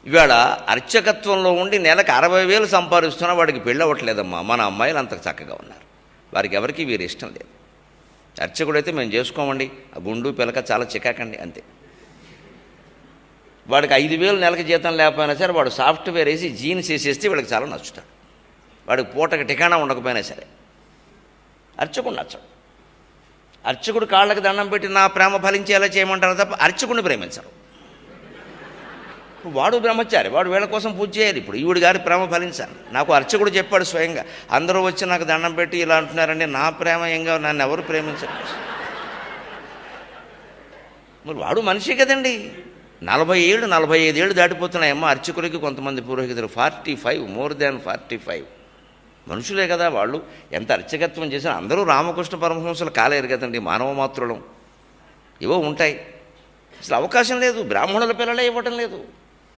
ఇవాళ అర్చకత్వంలో ఉండి నెలకు 60,000 సంపాదిస్తున్నా వాడికి పెళ్ళి అవ్వట్లేదమ్మా. మన అమ్మాయిలు అంత చక్కగా ఉన్నారు. వారికి ఎవరికి వీరి ఇష్టం లేదు. అర్చకుడైతే మేము చేసుకోమండి, ఆ గుండు పిలక చాలా చికాకండి అంతే. వాడికి 5,000 నెలకి జీతం లేకపోయినా సరే వాడు సాఫ్ట్వేర్ వేసి జీన్స్ వేసేస్తే వాడికి చాలా నచ్చుతాడు. వాడికి పూటకి ఠికాణా ఉండకపోయినా సరే అర్చకుడు నచ్చడు. అర్చకుడు కాళ్ళకి దండం పెట్టి నా ప్రేమ ఫలించేలా చేయమంటారు తప్ప అర్చకుడిని ప్రేమించరు. వాడు బ్రహ్మచారి, వాడు వీళ్ళ కోసం పూజ చేయాలి. ఇప్పుడు ఈవిడ గారి ప్రేమ ఫలించాలి. నాకు అర్చకుడు చెప్పాడు స్వయంగా, అందరూ వచ్చి నాకు దండం పెట్టి ఇలా అంటున్నారండి, నా ప్రేమ ఏంగా, నన్ను ఎవరు ప్రేమించరు. మరి వాడు మనిషి కదండి. 40 ఏళ్ళు 45 ఏళ్ళు దాటిపోతున్నాయమ్మా అర్చకులకి. కొంతమంది పురోహితులు 45, మోర్ దాన్ 45 మనుషులే కదా వాళ్ళు. ఎంత అర్చకత్వం చేసినా అందరూ రామకృష్ణ పరమహంసలు కాలేరు కదండి, మానవ మాత్రులం. ఏవో ఉంటాయి. అసలు అవకాశం లేదు, బ్రాహ్మణుల పిల్లలే ఇవ్వటం లేదు.